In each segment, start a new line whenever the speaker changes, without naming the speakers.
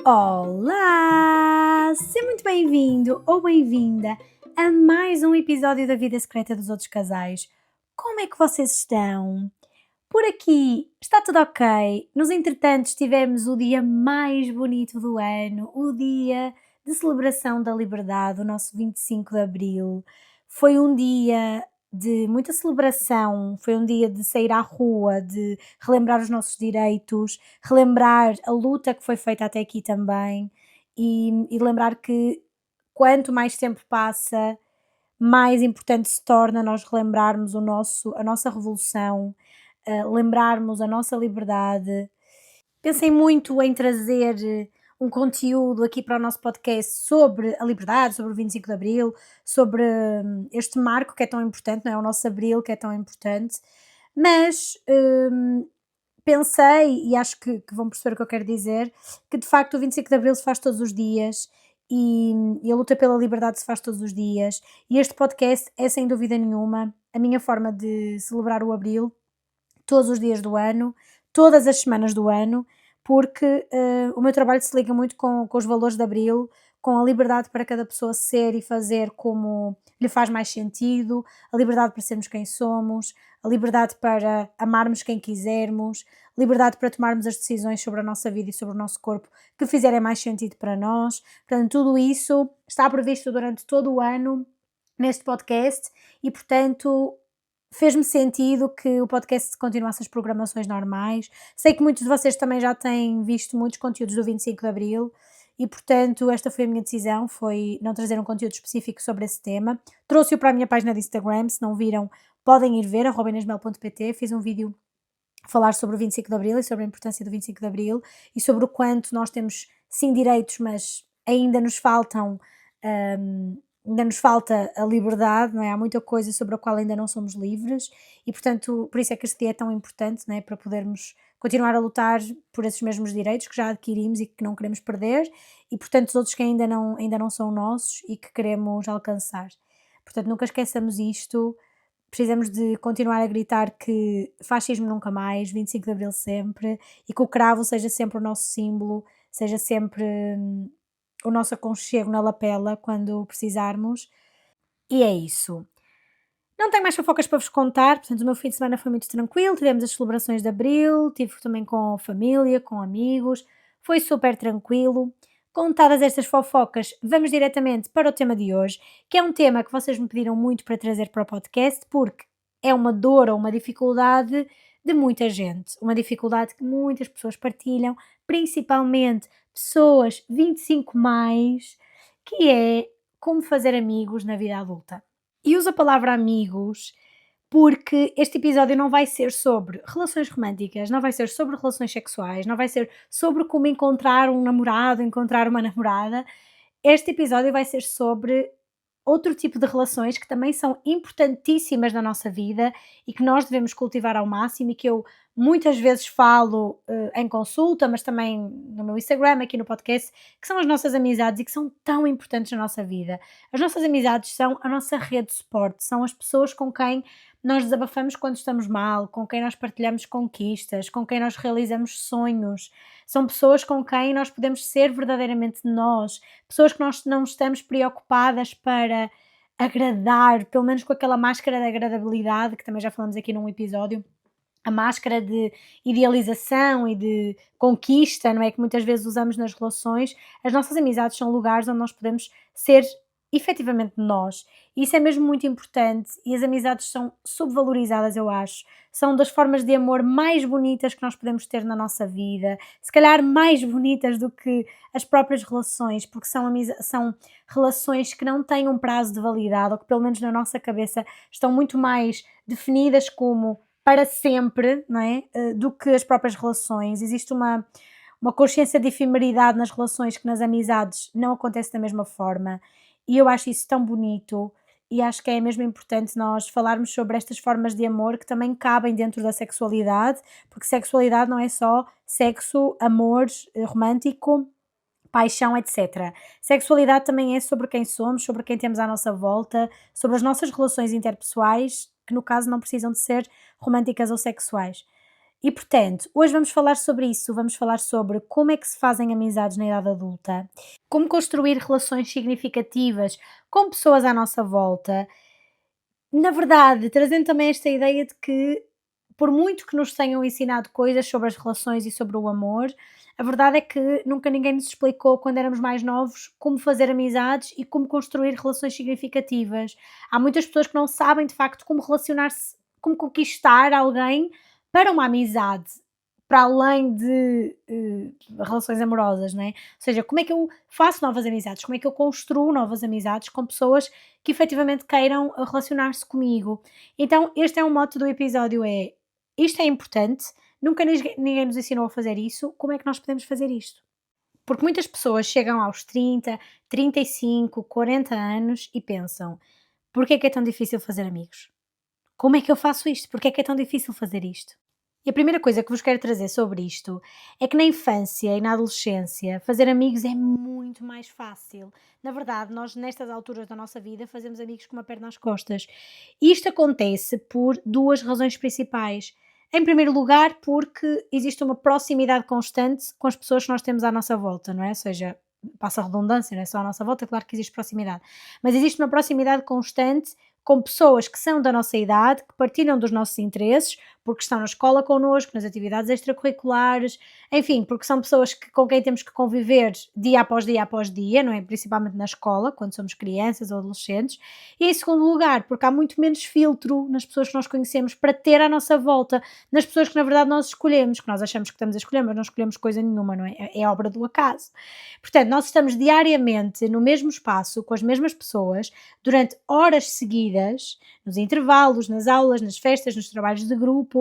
Olá! Seja muito bem-vindo ou bem-vinda a mais um episódio da Vida Secreta dos Outros Casais. Como é que vocês estão? Por aqui está tudo ok. Nos entretantos tivemos o dia mais bonito do ano, o dia de celebração da liberdade, o nosso 25 de Abril. Foi um dia de muita celebração, foi um dia de sair à rua, de relembrar os nossos direitos, relembrar a luta que foi feita até aqui também e lembrar que quanto mais tempo passa, mais importante se torna nós relembrarmos a nossa revolução, lembrarmos a nossa liberdade. Pensei muito em trazer um conteúdo aqui para o nosso podcast sobre a liberdade, sobre o 25 de Abril, sobre este marco que é tão importante, não é? O nosso Abril que é tão importante, mas pensei, e acho que vão perceber o que eu quero dizer, que de facto o 25 de Abril se faz todos os dias e a luta pela liberdade se faz todos os dias, e este podcast é sem dúvida nenhuma a minha forma de celebrar o Abril todos os dias do ano, todas as semanas do ano, porque o meu trabalho se liga muito com os valores de Abril, com a liberdade para cada pessoa ser e fazer como lhe faz mais sentido, a liberdade para sermos quem somos, a liberdade para amarmos quem quisermos, liberdade para tomarmos as decisões sobre a nossa vida e sobre o nosso corpo que fizerem mais sentido para nós. Portanto, tudo isso está previsto durante todo o ano neste podcast e, portanto, fez-me sentido que o podcast continuasse as programações normais. Sei que muitos de vocês também já têm visto muitos conteúdos do 25 de Abril e, portanto, esta foi a minha decisão, foi não trazer um conteúdo específico sobre esse tema. Trouxe-o para a minha página de Instagram, se não viram, podem ir ver, @inasmel.pt. Fiz um vídeo a falar sobre o 25 de Abril e sobre a importância do 25 de Abril e sobre o quanto nós temos, sim, direitos, mas ainda nos faltam ainda nos falta a liberdade, não é? Há muita coisa sobre a qual ainda não somos livres e, portanto, por isso é que este dia é tão importante, não é? Para podermos continuar a lutar por esses mesmos direitos que já adquirimos e que não queremos perder e, portanto, os outros que ainda não são nossos e que queremos alcançar. Portanto, nunca esqueçamos isto, precisamos de continuar a gritar que fascismo nunca mais, 25 de Abril sempre, e que o cravo seja sempre o nosso símbolo, seja sempre o nosso aconchego na lapela quando precisarmos. E é isso. Não tenho mais fofocas para vos contar, portanto o meu fim de semana foi muito tranquilo, tivemos as celebrações de Abril, tive também com família, com amigos, foi super tranquilo. Contadas estas fofocas, vamos diretamente para o tema de hoje, que é um tema que vocês me pediram muito para trazer para o podcast, porque é uma dor ou uma dificuldade de muita gente, uma dificuldade que muitas pessoas partilham, principalmente pessoas 25 mais, que é como fazer amigos na vida adulta. E uso a palavra amigos porque este episódio não vai ser sobre relações românticas, não vai ser sobre relações sexuais, não vai ser sobre como encontrar um namorado, encontrar uma namorada. Este episódio vai ser sobre outro tipo de relações que também são importantíssimas na nossa vida e que nós devemos cultivar ao máximo e que eu muitas vezes falo em consulta, mas também no meu Instagram, aqui no podcast, que são as nossas amizades e que são tão importantes na nossa vida. As nossas amizades são a nossa rede de suporte, são as pessoas com quem nós desabafamos quando estamos mal, com quem nós partilhamos conquistas, com quem nós realizamos sonhos. São pessoas com quem nós podemos ser verdadeiramente nós, pessoas que nós não estamos preocupadas para agradar, pelo menos com aquela máscara de agradabilidade, que também já falamos aqui num episódio, a máscara de idealização e de conquista, não é? Que muitas vezes usamos nas relações. As nossas amizades são lugares onde nós podemos ser efetivamente nós. E isso é mesmo muito importante e as amizades são subvalorizadas, eu acho. São das formas de amor mais bonitas que nós podemos ter na nossa vida, se calhar mais bonitas do que as próprias relações, porque são relações que não têm um prazo de validade, ou que pelo menos na nossa cabeça estão muito mais definidas como para sempre, não é? Do que as próprias relações. Existe uma consciência de efemeridade nas relações que nas amizades não acontece da mesma forma. E eu acho isso tão bonito e acho que é mesmo importante nós falarmos sobre estas formas de amor que também cabem dentro da sexualidade, porque sexualidade não é só sexo, amor romântico, paixão, etc. Sexualidade também é sobre quem somos, sobre quem temos à nossa volta, sobre as nossas relações interpessoais, que no caso não precisam de ser românticas ou sexuais. E portanto, hoje vamos falar sobre isso, vamos falar sobre como é que se fazem amizades na idade adulta, como construir relações significativas com pessoas à nossa volta. Na verdade, trazendo também esta ideia de que, por muito que nos tenham ensinado coisas sobre as relações e sobre o amor, a verdade é que nunca ninguém nos explicou, quando éramos mais novos, como fazer amizades e como construir relações significativas. Há muitas pessoas que não sabem, de facto, como relacionar-se, como conquistar alguém para uma amizade, para além de relações amorosas, não é? Ou seja, como é que eu faço novas amizades? Como é que eu construo novas amizades com pessoas que efetivamente queiram relacionar-se comigo? Então, este é o mote do episódio: é isto é importante, nunca ninguém nos ensinou a fazer isso, como é que nós podemos fazer isto? Porque muitas pessoas chegam aos 30, 35, 40 anos e pensam: porquê é que é tão difícil fazer amigos? Como é que eu faço isto? Porquê é que é tão difícil fazer isto? E a primeira coisa que vos quero trazer sobre isto é que na infância e na adolescência fazer amigos é muito mais fácil. Na verdade, nós nestas alturas da nossa vida fazemos amigos com uma perna às costas. E isto acontece por duas razões principais. Em primeiro lugar, porque existe uma proximidade constante com as pessoas que nós temos à nossa volta, não é? Ou seja, passa a redundância, não é só à nossa volta, claro que existe proximidade, mas existe uma proximidade constante com pessoas que são da nossa idade, que partilham dos nossos interesses, porque estão na escola connosco, nas atividades extracurriculares, enfim, porque são pessoas com quem temos que conviver dia após dia, não é? Principalmente na escola, quando somos crianças ou adolescentes. E em segundo lugar, porque há muito menos filtro nas pessoas que nós conhecemos para ter à nossa volta, nas pessoas que na verdade nós escolhemos, que nós achamos que estamos a escolher, mas não escolhemos coisa nenhuma, não é? É obra do acaso. Portanto, nós estamos diariamente no mesmo espaço, com as mesmas pessoas, durante horas seguidas, nos intervalos, nas aulas, nas festas, nos trabalhos de grupo,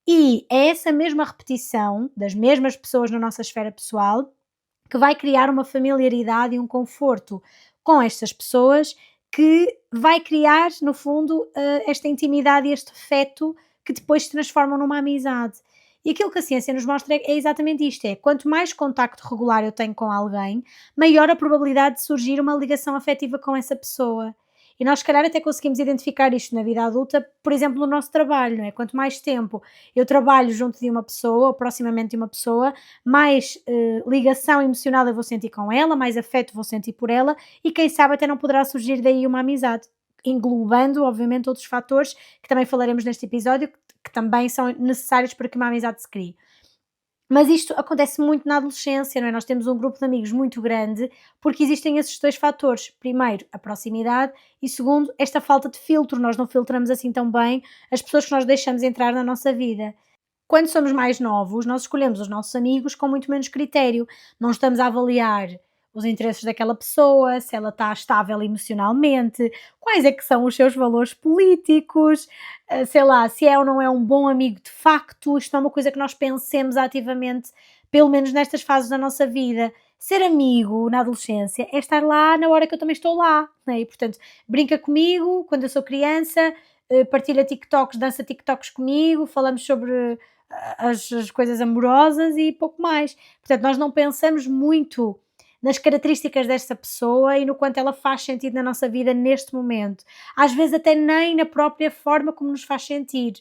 e é essa mesma repetição das mesmas pessoas na nossa esfera pessoal que vai criar uma familiaridade e um conforto com estas pessoas, que vai criar, no fundo, esta intimidade e este afeto que depois se transformam numa amizade. E aquilo que a ciência nos mostra é exatamente isto: é quanto mais contacto regular eu tenho com alguém, maior a probabilidade de surgir uma ligação afetiva com essa pessoa. E nós, se calhar, até conseguimos identificar isto na vida adulta, por exemplo, no nosso trabalho, não é? Quanto mais tempo eu trabalho junto de uma pessoa, ou proximamente de uma pessoa, mais ligação emocional eu vou sentir com ela, mais afeto vou sentir por ela, e quem sabe até não poderá surgir daí uma amizade, englobando, obviamente, outros fatores que também falaremos neste episódio, que também são necessários para que uma amizade se crie. Mas isto acontece muito na adolescência, não é? Nós temos um grupo de amigos muito grande porque existem esses dois fatores. Primeiro, a proximidade, e segundo, esta falta de filtro. Nós não filtramos assim tão bem as pessoas que nós deixamos entrar na nossa vida. Quando somos mais novos, nós escolhemos os nossos amigos com muito menos critério. Não estamos a avaliar os interesses daquela pessoa, se ela está estável emocionalmente, quais é que são os seus valores políticos, sei lá, se é ou não é um bom amigo de facto. Isto não é uma coisa que nós pensemos ativamente, pelo menos nestas fases da nossa vida. Ser amigo na adolescência é estar lá na hora que eu também estou lá, né? E portanto, brinca comigo quando eu sou criança, partilha TikToks, dança TikToks comigo, falamos sobre as coisas amorosas e pouco mais. Portanto, nós não pensamos muito nas características desta pessoa e no quanto ela faz sentido na nossa vida neste momento. Às vezes até nem na própria forma como nos faz sentir.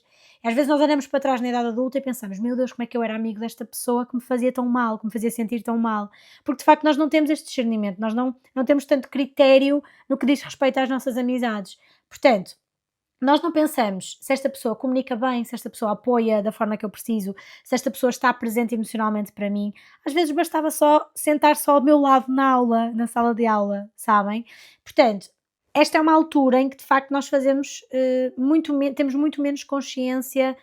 Às vezes nós olhamos para trás na idade adulta e pensamos: meu Deus, como é que eu era amigo desta pessoa que me fazia tão mal, que me fazia sentir tão mal. Porque de facto nós não temos este discernimento, nós não temos tanto critério no que diz respeito às nossas amizades. Portanto, nós não pensamos se esta pessoa comunica bem, se esta pessoa apoia da forma que eu preciso, se esta pessoa está presente emocionalmente para mim. Às vezes bastava só sentar só ao meu lado na aula, na sala de aula, sabem? Portanto, esta é uma altura em que de facto nós fazemos temos muito menos consciência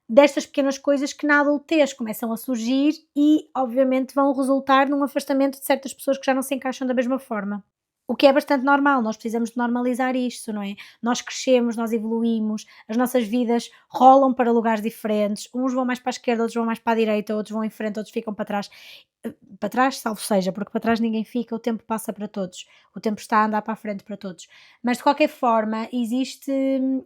destas pequenas coisas que na adultez começam a surgir e, obviamente, vão resultar num afastamento de certas pessoas que já não se encaixam da mesma forma. O que é bastante normal, nós precisamos de normalizar isto, não é? Nós crescemos, nós evoluímos, as nossas vidas rolam para lugares diferentes, uns vão mais para a esquerda, outros vão mais para a direita, outros vão em frente, outros ficam para trás. Para trás, salvo seja, porque para trás ninguém fica, o tempo passa para todos, o tempo está a andar para a frente para todos. Mas de qualquer forma, existe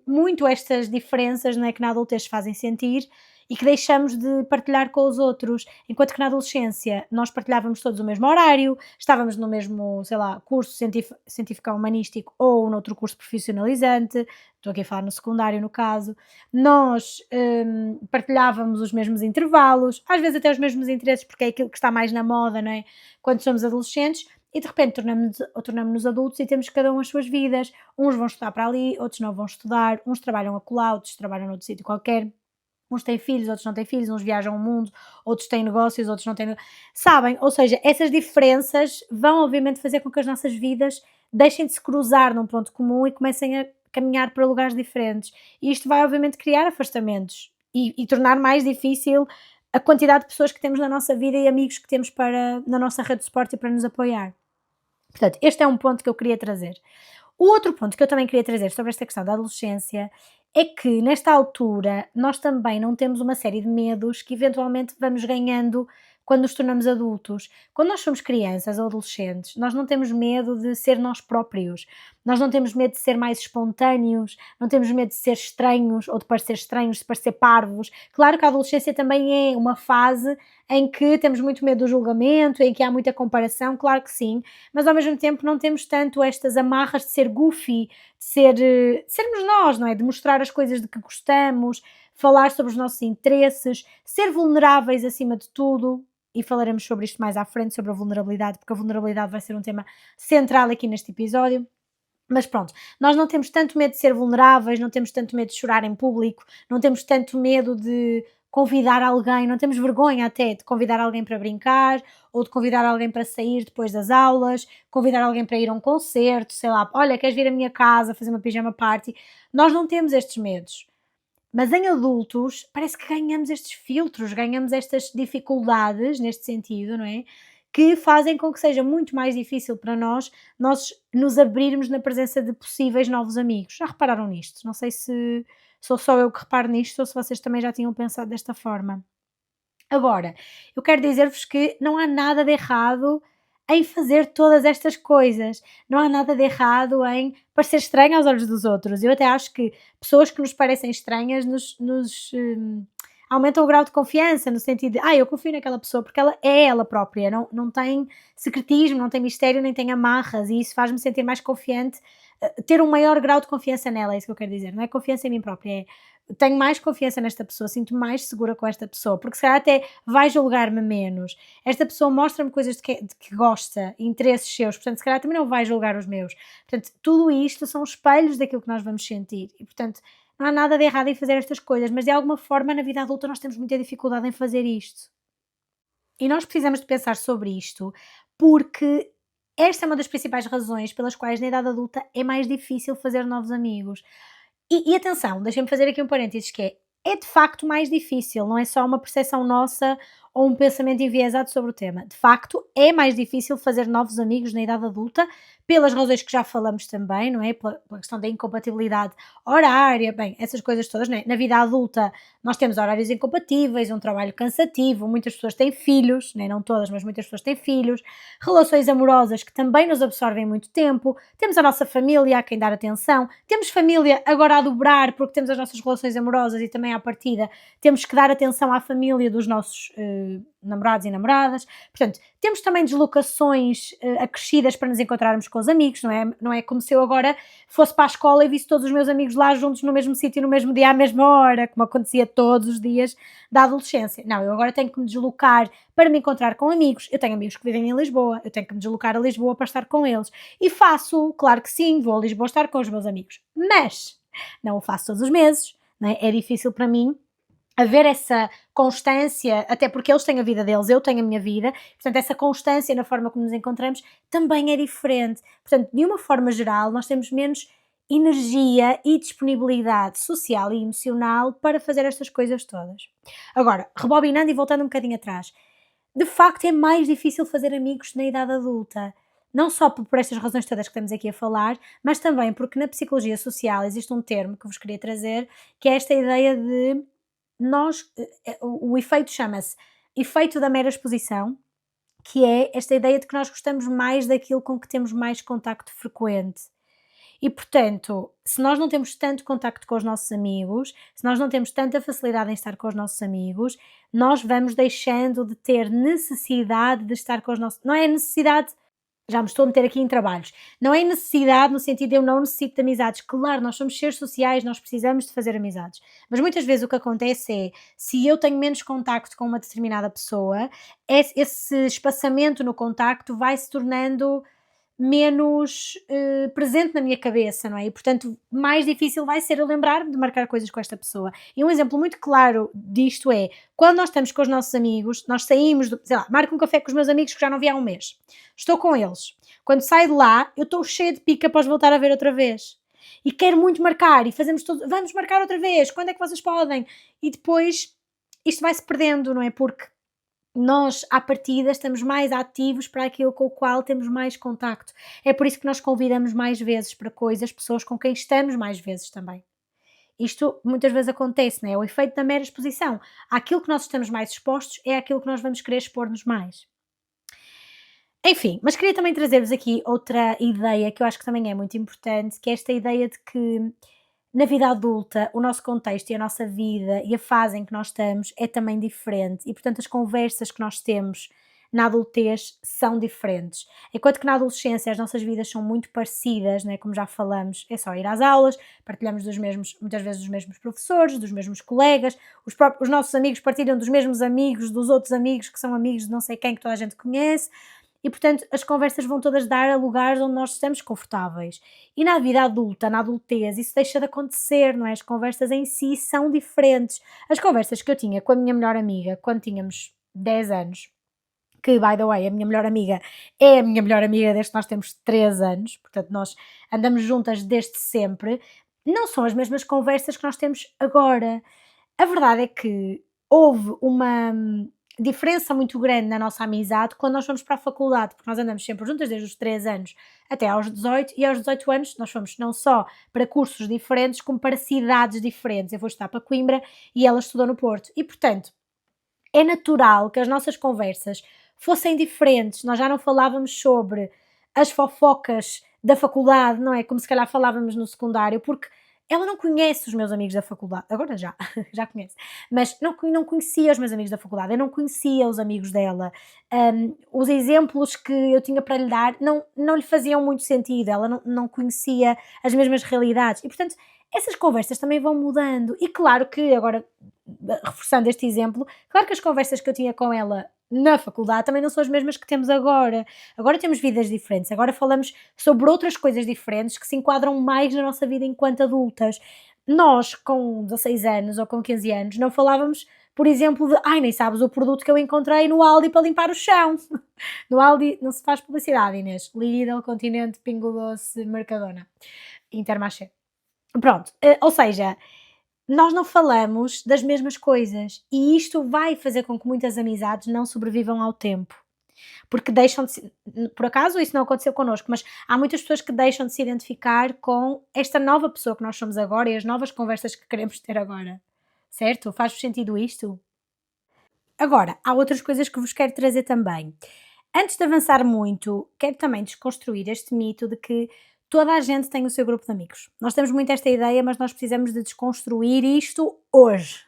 muito estas diferenças, não é, que na adultez se fazem sentir e que deixamos de partilhar com os outros, enquanto que na adolescência nós partilhávamos todos o mesmo horário, estávamos no mesmo, sei lá, curso científico humanístico ou noutro curso profissionalizante, estou aqui a falar no secundário, no caso, nós partilhávamos os mesmos intervalos, às vezes até os mesmos interesses, porque é aquilo que está mais na moda, não é? Quando somos adolescentes, e de repente tornamos-nos adultos e temos cada um as suas vidas. Uns vão estudar para ali, outros não vão estudar, uns trabalham acolá, outros trabalham noutro sítio qualquer. Uns têm filhos, outros não têm filhos, uns viajam o mundo, outros têm negócios, outros não têm. Sabem? Ou seja, essas diferenças vão obviamente fazer com que as nossas vidas deixem de se cruzar num ponto comum e comecem a caminhar para lugares diferentes. E isto vai obviamente criar afastamentos e tornar mais difícil a quantidade de pessoas que temos na nossa vida e amigos que temos na nossa rede de suporte e para nos apoiar. Portanto, este é um ponto que eu queria trazer. O outro ponto que eu também queria trazer sobre esta questão da adolescência é que, nesta altura, nós também não temos uma série de medos que eventualmente vamos ganhando quando nos tornamos adultos. Quando nós somos crianças ou adolescentes, nós não temos medo de ser nós próprios, nós não temos medo de ser mais espontâneos, não temos medo de ser estranhos ou de parecer estranhos, de parecer parvos. Claro que a adolescência também é uma fase em que temos muito medo do julgamento, em que há muita comparação, claro que sim, mas ao mesmo tempo não temos tanto estas amarras de ser goofy, de sermos nós, não é? De mostrar as coisas de que gostamos, falar sobre os nossos interesses, ser vulneráveis acima de tudo, e falaremos sobre isto mais à frente, sobre a vulnerabilidade, porque a vulnerabilidade vai ser um tema central aqui neste episódio. Mas pronto, nós não temos tanto medo de ser vulneráveis, não temos tanto medo de chorar em público, não temos tanto medo de convidar alguém, não temos vergonha até de convidar alguém para brincar ou de convidar alguém para sair depois das aulas, convidar alguém para ir a um concerto, sei lá, olha, queres vir à minha casa fazer uma pijama party? Nós não temos estes medos. Mas em adultos parece que ganhamos estes filtros, ganhamos estas dificuldades neste sentido, não é? Que fazem com que seja muito mais difícil para nós nos abrirmos na presença de possíveis novos amigos. Já repararam nisto? Não sei se sou só eu que reparo nisto ou se vocês também já tinham pensado desta forma. Agora, eu quero dizer-vos que não há nada de errado em fazer todas estas coisas. Não há nada de errado em parecer estranho aos olhos dos outros. Eu até acho que pessoas que nos parecem estranhas aumentam o grau de confiança, no sentido de, eu confio naquela pessoa porque ela é ela própria, não tem secretismo, não tem mistério, nem tem amarras, e isso faz-me sentir mais confiante, ter um maior grau de confiança nela, é isso que eu quero dizer, não é confiança em mim própria, tenho mais confiança nesta pessoa, sinto mais segura com esta pessoa, porque se calhar até vai julgar-me menos. Esta pessoa mostra-me coisas de que gosta, interesses seus, portanto, se calhar também não vai julgar os meus. Portanto, tudo isto são espelhos daquilo que nós vamos sentir e, portanto, não há nada de errado em fazer estas coisas, mas de alguma forma na vida adulta nós temos muita dificuldade em fazer isto. E nós precisamos de pensar sobre isto, porque esta é uma das principais razões pelas quais na idade adulta é mais difícil fazer novos amigos. E atenção, deixem-me fazer aqui um parênteses que é de facto mais difícil, não é só uma percepção nossa ou um pensamento enviesado sobre o tema. De facto, é mais difícil fazer novos amigos na idade adulta, pelas razões que já falamos também, não é? Pela questão da incompatibilidade horária, bem, essas coisas todas, não é? Na vida adulta nós temos horários incompatíveis, um trabalho cansativo, muitas pessoas têm filhos, não todas, mas muitas pessoas têm filhos, relações amorosas que também nos absorvem muito tempo, temos a nossa família a quem dar atenção, temos família agora a dobrar porque temos as nossas relações amorosas e também à partida temos que dar atenção à família dos nossos namorados e namoradas, portanto, temos também deslocações acrescidas para nos encontrarmos com os amigos, não é como se eu agora fosse para a escola e visse todos os meus amigos lá juntos no mesmo sítio, no mesmo dia, à mesma hora, como acontecia todos os dias da adolescência. Não, eu agora tenho que me deslocar para me encontrar com amigos. Eu tenho amigos que vivem em Lisboa, eu tenho que me deslocar a Lisboa para estar com eles. E faço, claro que sim, vou a Lisboa estar com os meus amigos, mas não o faço todos os meses, não é? É difícil para mim haver essa constância, até porque eles têm a vida deles, eu tenho a minha vida, portanto essa constância na forma como nos encontramos também é diferente. Portanto, de uma forma geral, nós temos menos energia e disponibilidade social e emocional para fazer estas coisas todas. Agora, rebobinando e voltando um bocadinho atrás, de facto é mais difícil fazer amigos na idade adulta. Não só por estas razões todas que estamos aqui a falar, mas também porque na psicologia social existe um termo que vos queria trazer, que é esta ideia de o efeito chama-se efeito da mera exposição, que é esta ideia de que nós gostamos mais daquilo com que temos mais contacto frequente. E portanto, se nós não temos tanto contacto com os nossos amigos, se nós não temos tanta facilidade em estar com os nossos amigos, nós vamos deixando de ter necessidade de estar com os nossos. Não é necessidade Já me estou a meter aqui em trabalhos. Não é necessidade no sentido de eu não necessito de amizades. Claro, nós somos seres sociais, nós precisamos de fazer amizades. Mas muitas vezes o que acontece é, se eu tenho menos contacto com uma determinada pessoa, esse espaçamento no contacto vai se tornando menos presente na minha cabeça, não é? E portanto, mais difícil vai ser eu lembrar-me de marcar coisas com esta pessoa. E um exemplo muito claro disto é quando nós estamos com os nossos amigos, nós saímos, sei lá, marco um café com os meus amigos que já não vi há um mês. Estou com eles. Quando saio de lá, eu estou cheia de pica para os voltar a ver outra vez. E quero muito marcar, e fazemos tudo, vamos marcar outra vez, quando é que vocês podem? E depois isto vai se perdendo, não é? Porque nós, à partida, estamos mais ativos para aquilo com o qual temos mais contacto. É por isso que nós convidamos mais vezes para coisas, pessoas com quem estamos mais vezes também. Isto muitas vezes acontece, não é? É o efeito da mera exposição. Aquilo que nós estamos mais expostos é aquilo que nós vamos querer expor-nos mais. Enfim, mas queria também trazer-vos aqui outra ideia que eu acho que também é muito importante, que é esta ideia de que na vida adulta o nosso contexto e a nossa vida e a fase em que nós estamos é também diferente e, portanto, as conversas que nós temos na adultez são diferentes. Enquanto que na adolescência as nossas vidas são muito parecidas, né, como já falamos, é só ir às aulas, partilhamos dos mesmos, muitas vezes dos mesmos professores, dos mesmos colegas, os nossos amigos partilham dos mesmos amigos, dos outros amigos que são amigos de não sei quem que toda a gente conhece, e portanto as conversas vão todas dar a lugares onde nós estamos confortáveis. E na vida adulta, na adultez, isso deixa de acontecer, não é? As conversas em si são diferentes. As conversas que eu tinha com a minha melhor amiga quando tínhamos 10 anos, que, by the way, a minha melhor amiga é a minha melhor amiga desde que nós temos 3 anos, portanto nós andamos juntas desde sempre, não são as mesmas conversas que nós temos agora. A verdade é que houve uma diferença muito grande na nossa amizade quando nós fomos para a faculdade, porque nós andamos sempre juntas desde os 3 anos até aos 18, e aos 18 anos nós fomos não só para cursos diferentes, como para cidades diferentes. Eu vou estudar para Coimbra e ela estudou no Porto. E, portanto, é natural que as nossas conversas fossem diferentes. Nós já não falávamos sobre as fofocas da faculdade, não é? Como se calhar falávamos no secundário, porque ela não conhece os meus amigos da faculdade. Agora já, já conhece. Mas não conhecia os meus amigos da faculdade, eu não conhecia os amigos dela. Os exemplos que eu tinha para lhe dar não lhe faziam muito sentido, ela não conhecia as mesmas realidades. E, portanto, essas conversas também vão mudando. E claro que, agora, reforçando este exemplo, claro que as conversas que eu tinha com ela na faculdade também não são as mesmas que temos agora. Agora temos vidas diferentes, agora falamos sobre outras coisas diferentes que se enquadram mais na nossa vida enquanto adultas. Nós, com 16 anos ou com 15 anos, não falávamos, por exemplo, de ai, nem sabes o produto que eu encontrei no Aldi para limpar o chão. No Aldi não se faz publicidade, Inês. Lidl, Continente, Pingo Doce, Mercadona, Intermarché. Pronto, ou seja, nós não falamos das mesmas coisas e isto vai fazer com que muitas amizades não sobrevivam ao tempo, porque deixam de se por acaso isso não aconteceu connosco, mas há muitas pessoas que deixam de se identificar com esta nova pessoa que nós somos agora e as novas conversas que queremos ter agora, certo? Faz-vos sentido isto? Agora, há outras coisas que vos quero trazer também. Antes de avançar muito, quero também desconstruir este mito de que toda a gente tem o seu grupo de amigos. Nós temos muito esta ideia, mas nós precisamos de desconstruir isto hoje.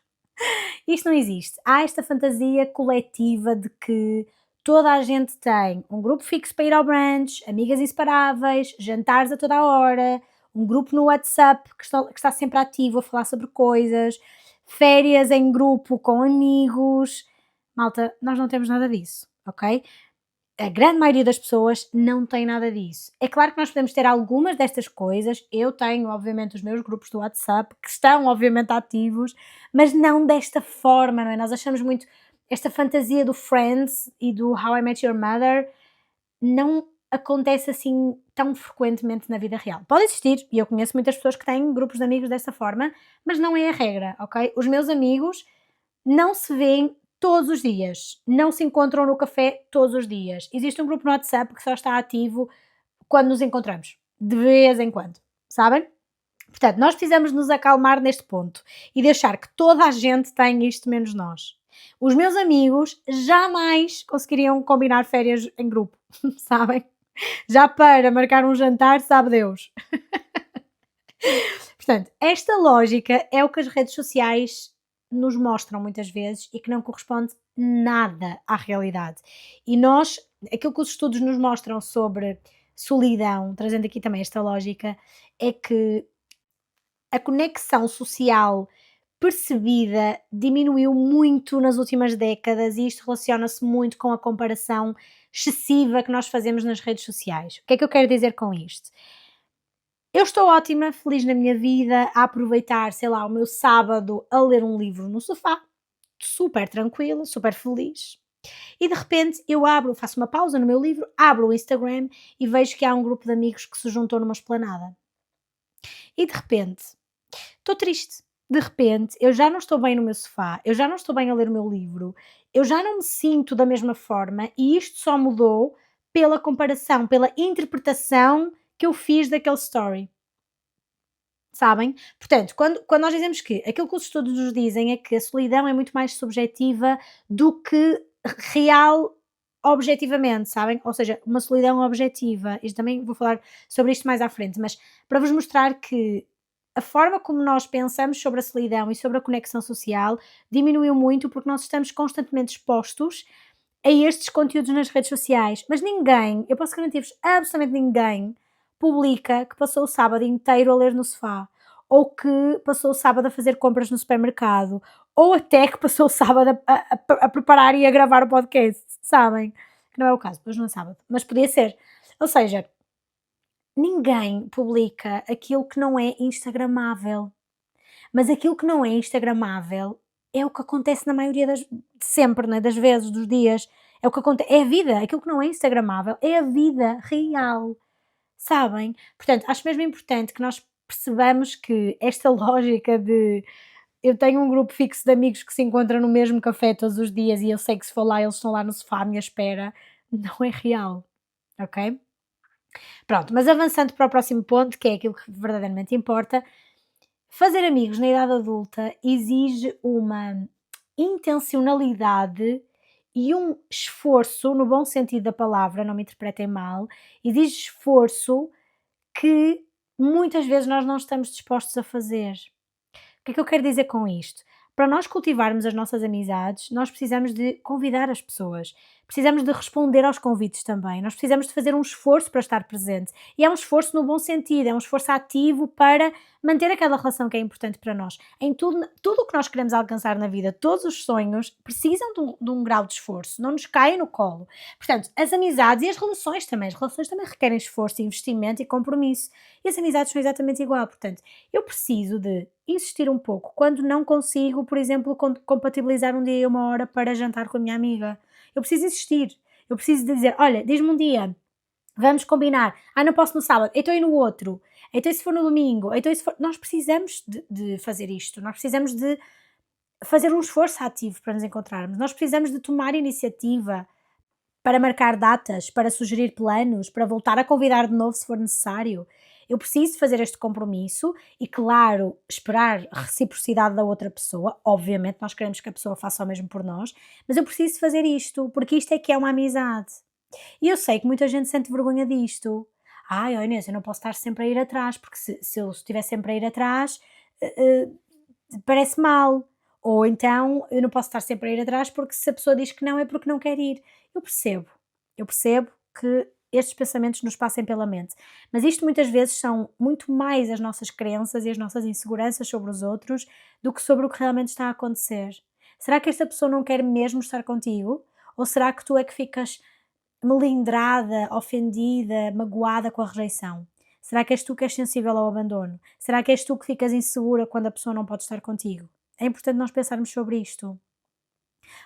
Isto não existe. Há esta fantasia coletiva de que toda a gente tem um grupo fixo para ir ao brunch, amigas inseparáveis, jantares a toda a hora, um grupo no WhatsApp que está sempre ativo a falar sobre coisas, férias em grupo com amigos. Malta, nós não temos nada disso, ok? A grande maioria das pessoas não tem nada disso. É claro que nós podemos ter algumas destas coisas. Eu tenho, obviamente, os meus grupos do WhatsApp que estão, obviamente, ativos, mas não desta forma, não é? Nós achamos muito esta fantasia do Friends e do How I Met Your Mother não acontece assim tão frequentemente na vida real. Pode existir, e eu conheço muitas pessoas que têm grupos de amigos dessa forma, mas não é a regra, ok? Os meus amigos não se veem todos os dias, não se encontram no café todos os dias. Existe um grupo no WhatsApp que só está ativo quando nos encontramos, de vez em quando, sabem? Portanto, nós precisamos nos acalmar neste ponto e deixar que toda a gente tem isto menos nós. Os meus amigos jamais conseguiriam combinar férias em grupo, sabem? Já para marcar um jantar, sabe Deus. Portanto, esta lógica é o que as redes sociais nos mostram muitas vezes e que não corresponde nada à realidade. E nós, aquilo que os estudos nos mostram sobre solidão, trazendo aqui também esta lógica, é que a conexão social percebida diminuiu muito nas últimas décadas e isto relaciona-se muito com a comparação excessiva que nós fazemos nas redes sociais. O que é que eu quero dizer com isto? Eu estou ótima, feliz na minha vida, a aproveitar, sei lá, o meu sábado a ler um livro no sofá, super tranquila, super feliz. E de repente eu abro, faço uma pausa no meu livro, abro o Instagram e vejo que há um grupo de amigos que se juntou numa esplanada. E de repente estou triste. De repente, eu já não estou bem no meu sofá, eu já não estou bem a ler o meu livro, eu já não me sinto da mesma forma e isto só mudou pela comparação, pela interpretação que eu fiz daquele story. Sabem? Portanto, quando nós dizemos que aquilo que os estudos nos dizem é que a solidão é muito mais subjetiva do que real objetivamente, sabem? Ou seja, uma solidão objetiva, e também vou falar sobre isto mais à frente, mas para vos mostrar que a forma como nós pensamos sobre a solidão e sobre a conexão social diminuiu muito porque nós estamos constantemente expostos a estes conteúdos nas redes sociais. Mas ninguém, eu posso garantir-vos, absolutamente ninguém publica que passou o sábado inteiro a ler no sofá, ou que passou o sábado a fazer compras no supermercado, ou até que passou o sábado a preparar e a gravar o podcast, sabem? Que não é o caso, pois não é sábado, mas podia ser. Ou seja, ninguém publica aquilo que não é instagramável, mas aquilo que não é instagramável é o que acontece na maioria das sempre, né, das vezes, dos dias, é o que acontece, é a vida, aquilo que não é instagramável é a vida real. Sabem? Portanto, acho mesmo importante que nós percebamos que esta lógica de eu tenho um grupo fixo de amigos que se encontram no mesmo café todos os dias e eu sei que se for lá eles estão lá no sofá à minha espera, não é real, ok? Pronto, mas avançando para o próximo ponto, que é aquilo que verdadeiramente importa, fazer amigos na idade adulta exige uma intencionalidade e um esforço, no bom sentido da palavra, não me interpretem mal, exige esforço que muitas vezes nós não estamos dispostos a fazer. O que é que eu quero dizer com isto? Para nós cultivarmos as nossas amizades, nós precisamos de convidar as pessoas, precisamos de responder aos convites também, nós precisamos de fazer um esforço para estar presente. E é um esforço no bom sentido, é um esforço ativo para manter aquela relação que é importante para nós. Em tudo o que nós queremos alcançar na vida, todos os sonhos precisam de um grau de esforço, não nos caem no colo. Portanto, as amizades e as relações também requerem esforço, investimento e compromisso. E as amizades são exatamente igual. Portanto, eu preciso de insistir um pouco quando não consigo, por exemplo, compatibilizar um dia e uma hora para jantar com a minha amiga. Eu preciso insistir. Eu preciso de dizer: olha, diz-me um dia, vamos combinar. Ah, não posso no sábado, então e no outro? Então e se for no domingo? Então e se for... Nós precisamos de fazer isto. Nós precisamos de fazer um esforço ativo para nos encontrarmos. Nós precisamos de tomar iniciativa para marcar datas, para sugerir planos, para voltar a convidar de novo se for necessário. Eu preciso fazer este compromisso e, claro, esperar a reciprocidade da outra pessoa. Obviamente, nós queremos que a pessoa faça o mesmo por nós, mas eu preciso fazer isto, porque isto é que é uma amizade. E eu sei que muita gente sente vergonha disto. Ai, oh Inês, eu não posso estar sempre a ir atrás, porque se eu estiver sempre a ir atrás, eh, eh, parece mal. Ou então eu não posso estar sempre a ir atrás porque se a pessoa diz que não é porque não quer ir. Eu percebo que estes pensamentos nos passem pela mente, mas isto muitas vezes são muito mais as nossas crenças e as nossas inseguranças sobre os outros do que sobre o que realmente está a acontecer. Será que esta pessoa não quer mesmo estar contigo? Ou será que tu é que ficas melindrada, ofendida, magoada com a rejeição? Será que és tu que és sensível ao abandono? Será que és tu que ficas insegura quando a pessoa não pode estar contigo? É importante nós pensarmos sobre isto,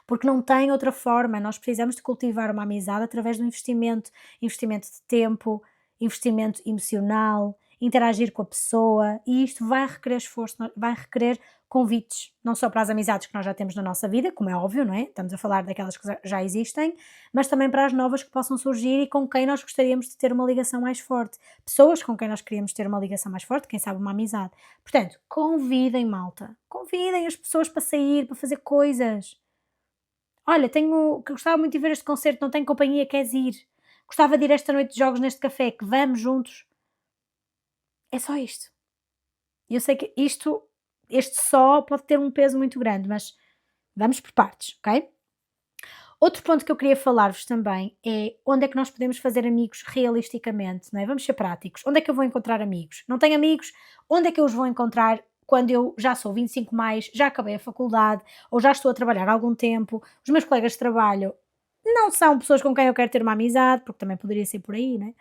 porque não tem outra forma. Nós precisamos de cultivar uma amizade através do investimento, investimento de tempo, investimento emocional, interagir com a pessoa, e isto vai requerer esforço, vai requerer convites, não só para as amizades que nós já temos na nossa vida, como é óbvio, não é? Estamos a falar daquelas que já existem, mas também para as novas que possam surgir e com quem nós gostaríamos de ter uma ligação mais forte. Pessoas com quem nós queríamos ter uma ligação mais forte, quem sabe uma amizade. Portanto, convidem, malta. Convidem as pessoas para sair, para fazer coisas. Olha, que gostava muito de ver este concerto, não tenho companhia, queres ir? Gostava de ir esta noite de jogos neste café, que vamos juntos. É só isto. E eu sei que isto este só pode ter um peso muito grande, mas vamos por partes, ok? Outro ponto que eu queria falar-vos também é onde é que nós podemos fazer amigos realisticamente, não é? Vamos ser práticos. Onde é que eu vou encontrar amigos? Não tenho amigos? Onde é que eu os vou encontrar quando eu já sou 25 mais, já acabei a faculdade ou já estou a trabalhar há algum tempo? Os meus colegas de trabalho não são pessoas com quem eu quero ter uma amizade, porque também poderia ser por aí, né?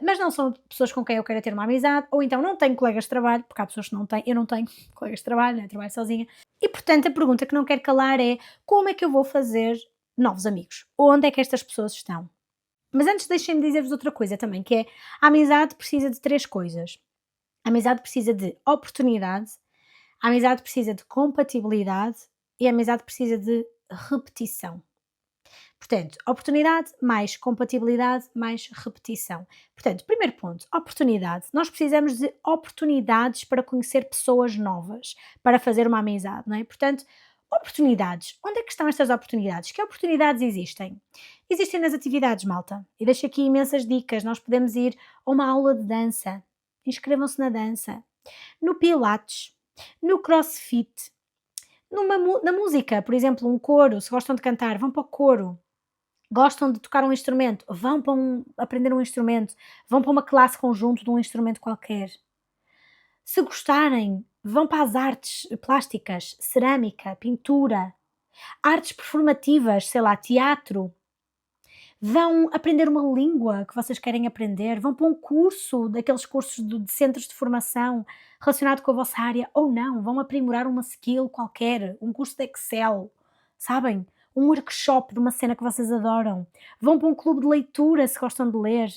Mas não são pessoas com quem eu quero ter uma amizade, ou então não tenho colegas de trabalho, porque há pessoas que não têm, eu não tenho colegas de trabalho, né? Trabalho sozinha. E portanto a pergunta que não quero calar é como é que eu vou fazer novos amigos? Onde é que estas pessoas estão? Mas antes deixem-me dizer-vos outra coisa também, que é a amizade precisa de três coisas. A amizade precisa de oportunidade, a amizade precisa de compatibilidade e a amizade precisa de repetição. Portanto, oportunidade mais compatibilidade mais repetição. Portanto, primeiro ponto, oportunidade. Nós precisamos de oportunidades para conhecer pessoas novas, para fazer uma amizade, não é? Portanto, oportunidades. Onde é que estão estas oportunidades? Que oportunidades existem? Existem nas atividades, malta. E deixo aqui imensas dicas. Nós podemos ir a uma aula de dança. Inscrevam-se na dança. No Pilates. No CrossFit. Na música, por exemplo, um coro. Se gostam de cantar, vão para o coro. Gostam de tocar um instrumento, vão para aprender um instrumento, vão para uma classe conjunto de um instrumento qualquer. Se gostarem, vão para as artes plásticas, cerâmica, pintura, artes performativas, sei lá, teatro. Vão aprender uma língua que vocês querem aprender, vão para um curso, daqueles cursos de centros de formação relacionado com a vossa área, ou não, vão aprimorar uma skill qualquer, um curso de Excel, sabem? Um workshop de uma cena que vocês adoram. Vão para um clube de leitura se gostam de ler.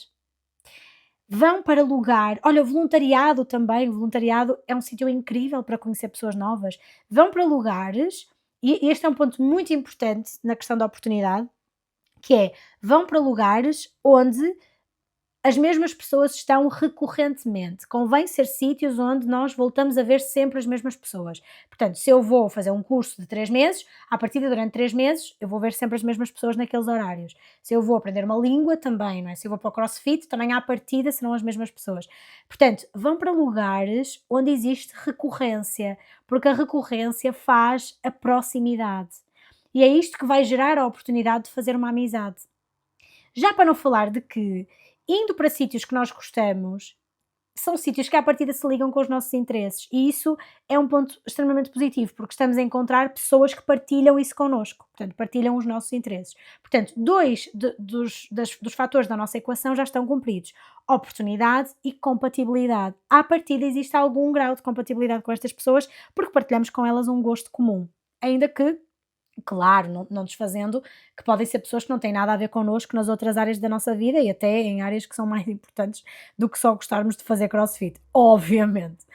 Vão para lugar. Olha, o voluntariado também. O voluntariado é um sítio incrível para conhecer pessoas novas. Vão para lugares, e este é um ponto muito importante na questão da oportunidade, que é, vão para lugares onde as mesmas pessoas estão recorrentemente. Convém ser sítios onde nós voltamos a ver sempre as mesmas pessoas. Portanto, se eu vou fazer um curso de 3 meses, à partida durante 3 meses, eu vou ver sempre as mesmas pessoas naqueles horários. Se eu vou aprender uma língua, também, não é? Se eu vou para o CrossFit, também à partida serão as mesmas pessoas. Portanto, vão para lugares onde existe recorrência, porque a recorrência faz a proximidade. E é isto que vai gerar a oportunidade de fazer uma amizade. Já para não falar de que, indo para sítios que nós gostamos, são sítios que à partida se ligam com os nossos interesses, e isso é um ponto extremamente positivo, porque estamos a encontrar pessoas que partilham isso connosco, portanto, partilham os nossos interesses. Portanto, dos fatores da nossa equação já estão cumpridos: oportunidade e compatibilidade. À partida existe algum grau de compatibilidade com estas pessoas, porque partilhamos com elas um gosto comum, ainda que, claro, não desfazendo que podem ser pessoas que não têm nada a ver connosco nas outras áreas da nossa vida e até em áreas que são mais importantes do que só gostarmos de fazer crossfit, obviamente.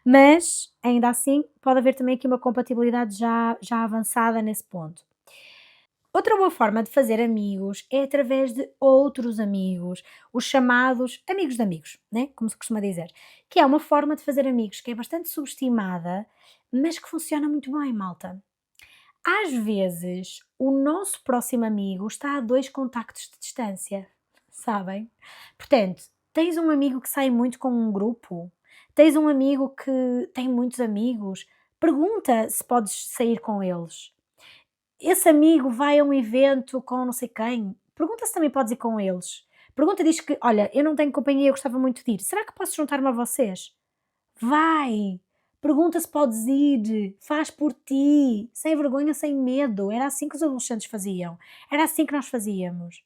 Mas, ainda assim, pode haver também aqui uma compatibilidade já avançada nesse ponto. Outra boa forma de fazer amigos é através de outros amigos, os chamados amigos de amigos, né? Como se costuma dizer, que é uma forma de fazer amigos que é bastante subestimada, mas que funciona muito bem, malta. Às vezes, o nosso próximo amigo está a 2 contactos de distância, sabem? Portanto, tens um amigo que sai muito com um grupo, tens um amigo que tem muitos amigos, pergunta se podes sair com eles. Esse amigo vai a um evento com não sei quem, pergunta se também podes ir com eles. Pergunta, diz que: "Olha, eu não tenho companhia, eu gostava muito de ir, será que posso juntar-me a vocês?" Vai! Pergunta se podes ir, faz por ti, sem vergonha, sem medo. Era assim que os adolescentes faziam. Era assim que nós fazíamos.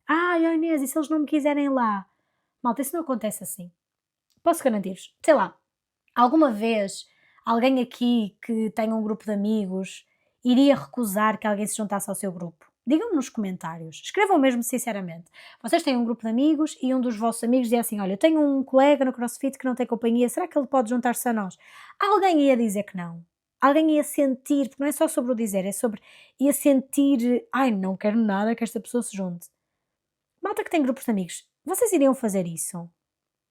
Ai, oh Inês, e se eles não me quiserem lá? Malta, isso não acontece assim. Posso garantir-vos. Sei lá, alguma vez alguém aqui que tenha um grupo de amigos iria recusar que alguém se juntasse ao seu grupo? Digam-me nos comentários, escrevam mesmo sinceramente. Vocês têm um grupo de amigos e um dos vossos amigos diz assim: "Olha, eu tenho um colega no CrossFit que não tem companhia, será que ele pode juntar-se a nós?" Alguém ia dizer que não. Alguém ia sentir, porque não é só sobre o dizer, é sobre, ia sentir: "Ai, não quero nada que esta pessoa se junte." Malta que tem grupos de amigos, vocês iriam fazer isso?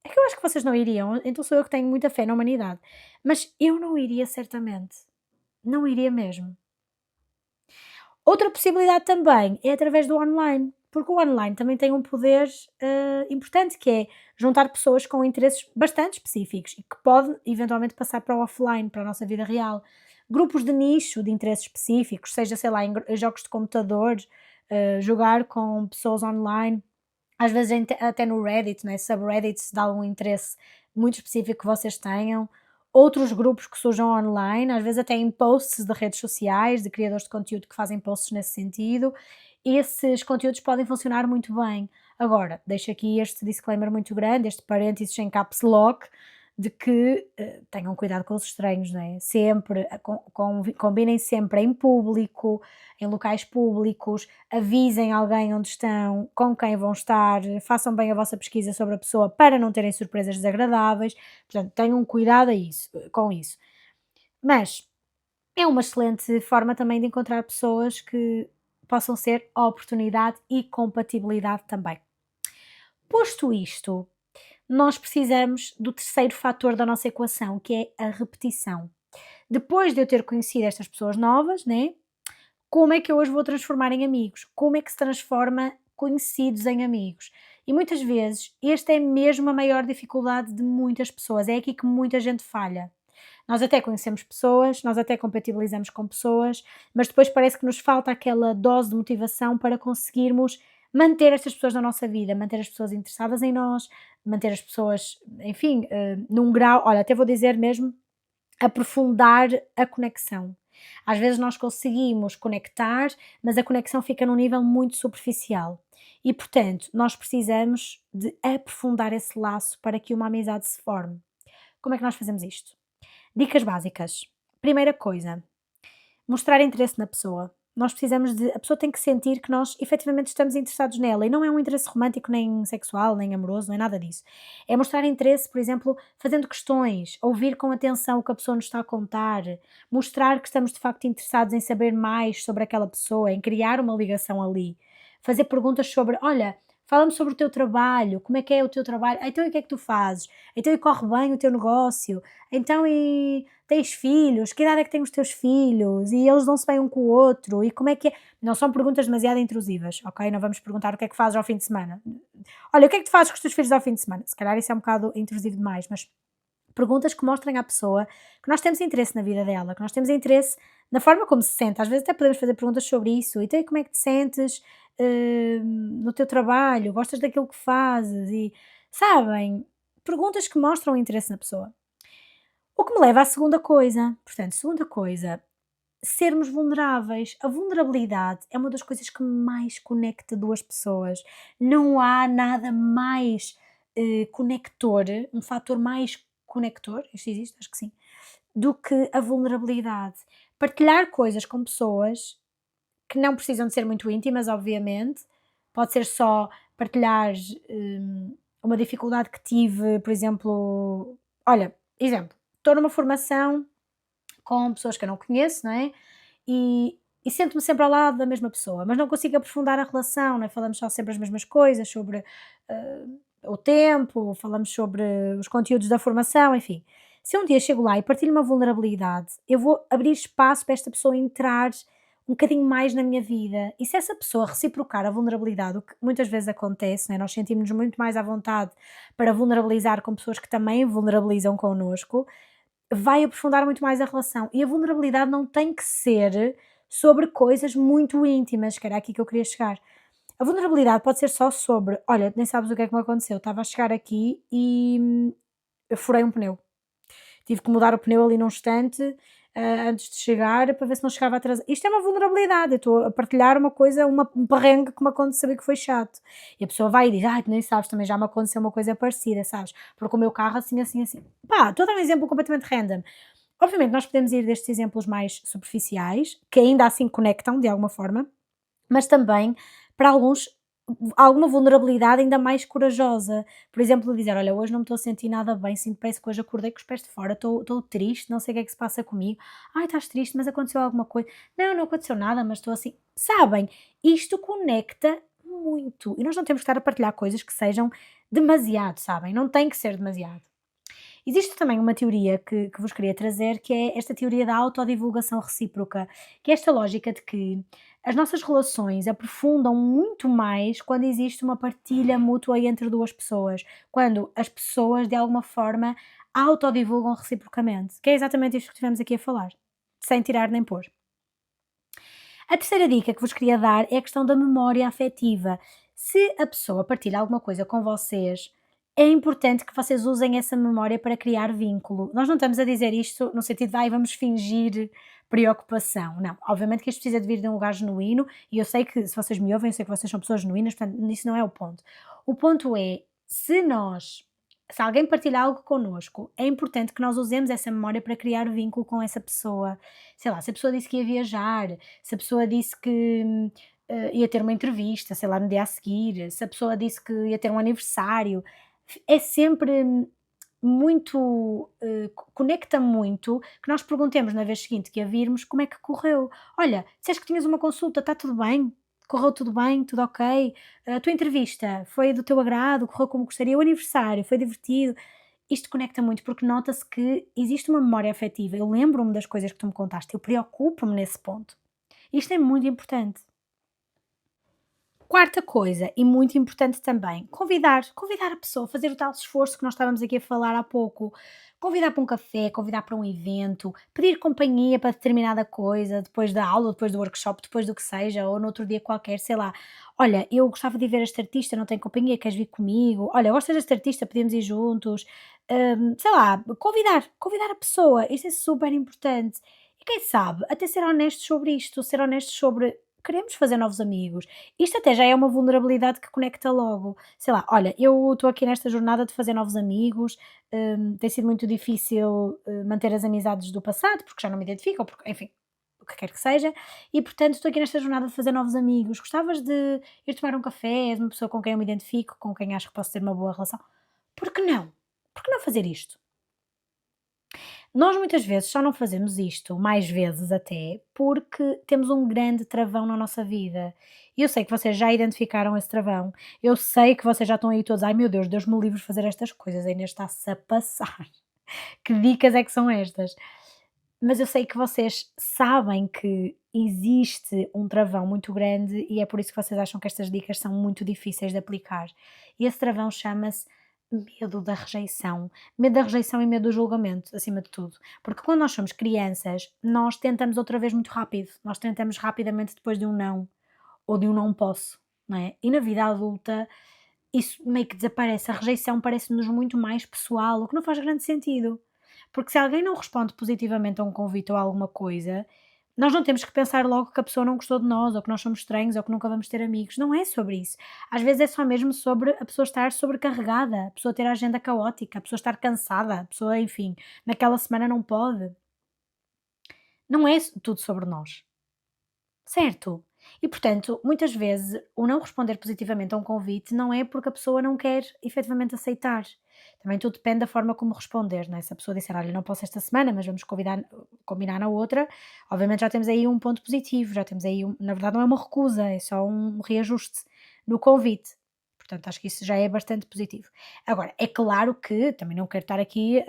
É que eu acho que vocês não iriam, então sou eu que tenho muita fé na humanidade. Mas eu não iria certamente. Não iria mesmo. Outra possibilidade também é através do online. Porque o online também tem um poder importante, que é juntar pessoas com interesses bastante específicos e que pode eventualmente passar para o offline, para a nossa vida real. Grupos de nicho de interesses específicos, seja, sei lá, em jogos de computador, jogar com pessoas online, às vezes até no Reddit, né, subreddits de algum interesse muito específico que vocês tenham, outros grupos que surjam online, às vezes até em posts de redes sociais, de criadores de conteúdo que fazem posts nesse sentido, esses conteúdos podem funcionar muito bem. Agora, deixo aqui este disclaimer muito grande, este parênteses em caps lock, de que tenham cuidado com os estranhos, não é? Sempre, combinem sempre em público, em locais públicos, avisem alguém onde estão, com quem vão estar, façam bem a vossa pesquisa sobre a pessoa para não terem surpresas desagradáveis, portanto, tenham cuidado com isso. Mas é uma excelente forma também de encontrar pessoas que possam ser oportunidade e compatibilidade também. Posto isto, nós precisamos do terceiro fator da nossa equação, que é a repetição. Depois de eu ter conhecido estas pessoas novas, né? Como é que eu hoje vou transformar em amigos? Como é que se transforma conhecidos em amigos? E muitas vezes esta é mesmo a maior dificuldade de muitas pessoas, é aqui que muita gente falha. Nós até conhecemos pessoas, nós até compatibilizamos com pessoas, mas depois parece que nos falta aquela dose de motivação para conseguirmos manter estas pessoas na nossa vida, manter as pessoas interessadas em nós, manter as pessoas, enfim, num grau, olha, até vou dizer mesmo, aprofundar a conexão. Às vezes nós conseguimos conectar, mas a conexão fica num nível muito superficial. E, portanto, nós precisamos de aprofundar esse laço para que uma amizade se forme. Como é que nós fazemos isto? Dicas básicas. Primeira coisa, mostrar interesse na pessoa. Nós precisamos de. A pessoa tem que sentir que nós efetivamente estamos interessados nela e não é um interesse romântico, nem sexual, nem amoroso, nem nada disso. É mostrar interesse, por exemplo, fazendo questões, ouvir com atenção o que a pessoa nos está a contar, mostrar que estamos de facto interessados em saber mais sobre aquela pessoa, em criar uma ligação ali. Fazer perguntas sobre: olha, fala-me sobre o teu trabalho, como é o teu trabalho? Então e o que é que tu fazes? Então e corre bem o teu negócio? Então e tens filhos? Que idade é que têm os teus filhos? E eles dão-se bem um com o outro? E como é que é? Não são perguntas demasiado intrusivas, ok? Não vamos perguntar o que é que fazes ao fim de semana. Olha, o que é que tu fazes com os teus filhos ao fim de semana? Se calhar isso é um bocado intrusivo demais, mas perguntas que mostrem à pessoa que nós temos interesse na vida dela, que nós temos interesse na forma como se sente. Às vezes até podemos fazer perguntas sobre isso. Então, e como é que te sentes no teu trabalho? Gostas daquilo que fazes? E, sabem, perguntas que mostram interesse na pessoa. O que me leva à segunda coisa. Portanto, segunda coisa, sermos vulneráveis. A vulnerabilidade é uma das coisas que mais conecta duas pessoas. Não há nada mais conector, um fator mais conector, isto existe, acho que sim, do que a vulnerabilidade. Partilhar coisas com pessoas que não precisam de ser muito íntimas, obviamente, pode ser só partilhar uma dificuldade que tive, por exemplo, olha, exemplo, estou numa formação com pessoas que eu não conheço, não é? E sento-me sempre ao lado da mesma pessoa, mas não consigo aprofundar a relação, não é? Falamos só sempre as mesmas coisas, sobre eh, o tempo, falamos sobre os conteúdos da formação, enfim. Se um dia chego lá e partilho uma vulnerabilidade, eu vou abrir espaço para esta pessoa entrar um bocadinho mais na minha vida. E se essa pessoa reciprocar a vulnerabilidade, o que muitas vezes acontece, não é? Nós sentimos-nos muito mais à vontade para vulnerabilizar com pessoas que também vulnerabilizam connosco, vai aprofundar muito mais a relação. E a vulnerabilidade não tem que ser sobre coisas muito íntimas, que era aqui que eu queria chegar. A vulnerabilidade pode ser só sobre: olha, nem sabes o que é que me aconteceu, estava a chegar aqui e eu furei um pneu. Tive que mudar o pneu ali num instante, antes de chegar, para ver se não chegava atrasado. Isto é uma vulnerabilidade, eu estou a partilhar uma coisa, um perrengue que me aconteceu e que foi chato. E a pessoa vai e diz: ai, tu nem sabes, também já me aconteceu uma coisa parecida, sabes? Porque o meu carro assim, assim, assim. Pá, estou a dar um exemplo completamente random. Obviamente nós podemos ir destes exemplos mais superficiais, que ainda assim conectam de alguma forma, mas também para alguns alguma vulnerabilidade ainda mais corajosa. Por exemplo, dizer: olha, hoje não me estou a sentir nada bem, sinto, parece que hoje acordei com os pés de fora, estou triste, não sei o que é que se passa comigo. Ai, estás triste, mas aconteceu alguma coisa? Não, não aconteceu nada, mas estou assim. Sabem, isto conecta muito e nós não temos que estar a partilhar coisas que sejam demasiado, sabem? Não tem que ser demasiado. Existe também uma teoria que vos queria trazer, que é esta teoria da autodivulgação recíproca, que é esta lógica de que as nossas relações aprofundam muito mais quando existe uma partilha mútua entre duas pessoas, quando as pessoas de alguma forma autodivulgam reciprocamente, que é exatamente isto que estivemos aqui a falar, sem tirar nem pôr. A terceira dica que vos queria dar é a questão da memória afetiva. Se a pessoa partilha alguma coisa com vocês, é importante que vocês usem essa memória para criar vínculo. Nós não estamos a dizer isto no sentido de, ai, vamos fingir preocupação. Não, obviamente que isto precisa de vir de um lugar genuíno e eu sei que, se vocês me ouvem, eu sei que vocês são pessoas genuínas, portanto, isso não é o ponto. O ponto é, se alguém partilha algo connosco, é importante que nós usemos essa memória para criar vínculo com essa pessoa. Sei lá, se a pessoa disse que ia viajar, se a pessoa disse que ia ter uma entrevista, sei lá, no dia a seguir, se a pessoa disse que ia ter um aniversário, é sempre muito, conecta muito que nós perguntemos na vez seguinte que a virmos como é que correu. Olha, disseste que tinhas uma consulta, está tudo bem? Correu tudo bem? Tudo ok? A tua entrevista foi do teu agrado? Correu como gostaria? O aniversário foi divertido? Isto conecta muito porque nota-se que existe uma memória afetiva. Eu lembro-me das coisas que tu me contaste, eu preocupo-me nesse ponto. Isto é muito importante. Quarta coisa, e muito importante também, convidar a pessoa, fazer o tal esforço que nós estávamos aqui a falar há pouco. Convidar para um café, convidar para um evento, pedir companhia para determinada coisa, depois da aula, depois do workshop, depois do que seja, ou noutro dia qualquer, sei lá. Olha, eu gostava de ir ver este artista, não tem companhia, queres vir comigo? Olha, gostas deste artista, podemos ir juntos. Sei lá, convidar a pessoa, isto é super importante. E quem sabe, até ser honesto sobre isto, ser honesto sobre queremos fazer novos amigos. Isto até já é uma vulnerabilidade que conecta logo. Sei lá, olha, eu estou aqui nesta jornada de fazer novos amigos, tem sido muito difícil, manter as amizades do passado, porque já não me identifico, ou porque, enfim, o que quer que seja, e portanto estou aqui nesta jornada de fazer novos amigos. Gostavas de ir tomar um café? És uma pessoa com quem eu me identifico, com quem acho que posso ter uma boa relação. Por que não? Por que não fazer isto? Nós muitas vezes só não fazemos isto, mais vezes até, porque temos um grande travão na nossa vida. E eu sei que vocês já identificaram esse travão, eu sei que vocês já estão aí todos, ai meu Deus, Deus me livre de fazer estas coisas, ainda está-se a passar. Que dicas é que são estas? Mas eu sei que vocês sabem que existe um travão muito grande e é por isso que vocês acham que estas dicas são muito difíceis de aplicar. E esse travão chama-se medo da rejeição. Medo da rejeição e medo do julgamento, acima de tudo. Porque quando nós somos crianças, nós tentamos outra vez muito rápido. Nós tentamos rapidamente depois de um não, ou de um não posso, não é? E na vida adulta isso meio que desaparece. A rejeição parece-nos muito mais pessoal, o que não faz grande sentido. Porque se alguém não responde positivamente a um convite ou a alguma coisa, nós não temos que pensar logo que a pessoa não gostou de nós, ou que nós somos estranhos, ou que nunca vamos ter amigos. Não é sobre isso. Às vezes é só mesmo sobre a pessoa estar sobrecarregada, a pessoa ter a agenda caótica, a pessoa estar cansada, a pessoa, enfim, naquela semana não pode. Não é tudo sobre nós. Certo. E portanto, muitas vezes, o não responder positivamente a um convite não é porque a pessoa não quer efetivamente aceitar. Também tudo depende da forma como responder, não é? Se a pessoa disser, olha, não posso esta semana, mas vamos combinar na outra, obviamente já temos aí um ponto positivo, já temos aí, na verdade não é uma recusa, é só um reajuste no convite. Portanto, acho que isso já é bastante positivo. Agora, é claro que também não quero estar aqui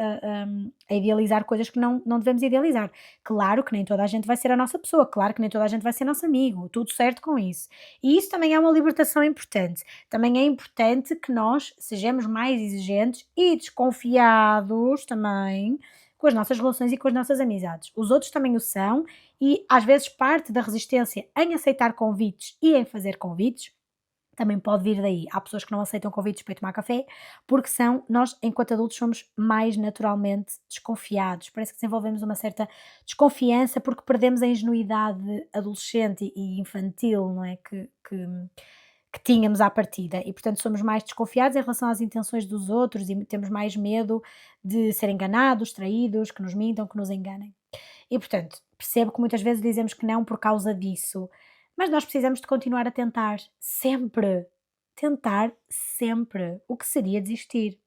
a idealizar coisas que não devemos idealizar. Claro que nem toda a gente vai ser a nossa pessoa, claro que nem toda a gente vai ser nosso amigo, tudo certo com isso. E isso também é uma libertação importante. Também é importante que nós sejamos mais exigentes e desconfiados também com as nossas relações e com as nossas amizades. Os outros também o são e às vezes parte da resistência em aceitar convites e em fazer convites também pode vir daí. Há pessoas que não aceitam convites para ir tomar café, porque nós, enquanto adultos, somos mais naturalmente desconfiados. Parece que desenvolvemos uma certa desconfiança porque perdemos a ingenuidade adolescente e infantil, não é? Que tínhamos à partida. E, portanto, somos mais desconfiados em relação às intenções dos outros e temos mais medo de ser enganados, traídos, que nos mintam, que nos enganem. E, portanto, percebo que muitas vezes dizemos que não por causa disso, mas nós precisamos de continuar a tentar, sempre. Tentar sempre. O que seria desistir?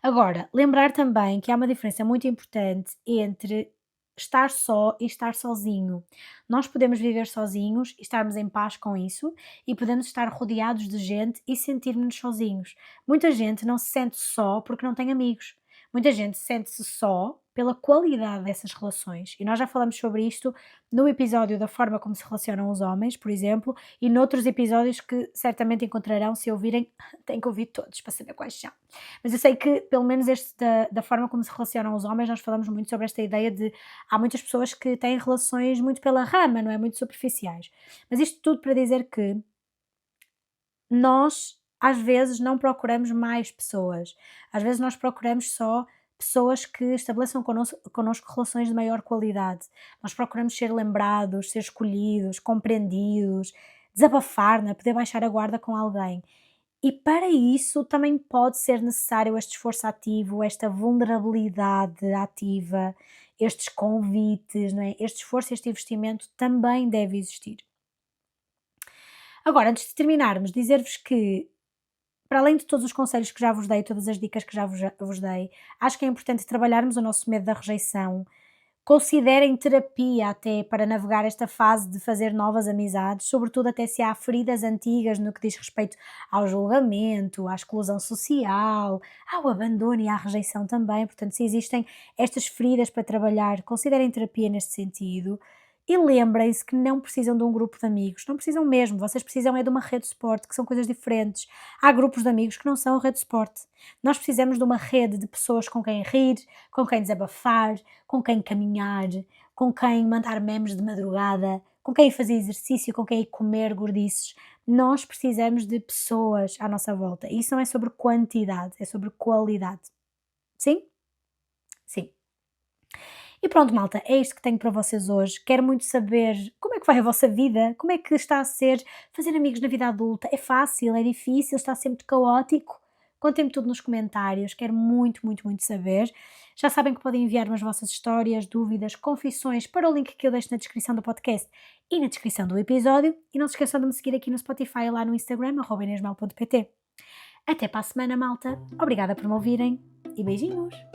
Agora, lembrar também que há uma diferença muito importante entre estar só e estar sozinho. Nós podemos viver sozinhos e estarmos em paz com isso, e podemos estar rodeados de gente e sentirmos-nos sozinhos. Muita gente não se sente só porque não tem amigos. Muita gente sente-se só pela qualidade dessas relações, e nós já falamos sobre isto no episódio da forma como se relacionam os homens, por exemplo, e noutros episódios que certamente encontrarão se ouvirem, têm que ouvir todos para saber quais são. Mas eu sei que, pelo menos este da forma como se relacionam os homens, nós falamos muito sobre esta ideia de há muitas pessoas que têm relações muito pela rama, não é? Muito superficiais. Mas isto tudo para dizer que nós, às vezes, não procuramos mais pessoas. Às vezes nós procuramos só pessoas que estabeleçam connosco relações de maior qualidade. Nós procuramos ser lembrados, ser escolhidos, compreendidos, desabafar, né? Poder baixar a guarda com alguém. E para isso também pode ser necessário este esforço ativo, esta vulnerabilidade ativa, estes convites, não é? Este esforço, este investimento também deve existir. Agora, antes de terminarmos, dizer-vos que, para além de todos os conselhos que já vos dei, todas as dicas que já vos dei, acho que é importante trabalharmos o nosso medo da rejeição. Considerem terapia até para navegar esta fase de fazer novas amizades, sobretudo até se há feridas antigas no que diz respeito ao julgamento, à exclusão social, ao abandono e à rejeição também. Portanto, se existem estas feridas para trabalhar, considerem terapia neste sentido. E lembrem-se que não precisam de um grupo de amigos, não precisam mesmo, vocês precisam é de uma rede de suporte, que são coisas diferentes. Há grupos de amigos que não são rede de suporte. Nós precisamos de uma rede de pessoas com quem rir, com quem desabafar, com quem caminhar, com quem mandar memes de madrugada, com quem fazer exercício, com quem ir comer gordices. Nós precisamos de pessoas à nossa volta. E isso não é sobre quantidade, é sobre qualidade. Sim? Sim. E pronto, malta, é isto que tenho para vocês hoje. Quero muito saber como é que vai a vossa vida, como é que está a ser fazer amigos na vida adulta. É fácil, é difícil, está sempre caótico? Contem-me tudo nos comentários, quero muito, muito, muito saber. Já sabem que podem enviar-me as vossas histórias, dúvidas, confissões para o link que eu deixo na descrição do podcast e na descrição do episódio. E não se esqueçam de me seguir aqui no Spotify e lá no Instagram, @inesmel.pt. Até para a semana, malta. Obrigada por me ouvirem e beijinhos!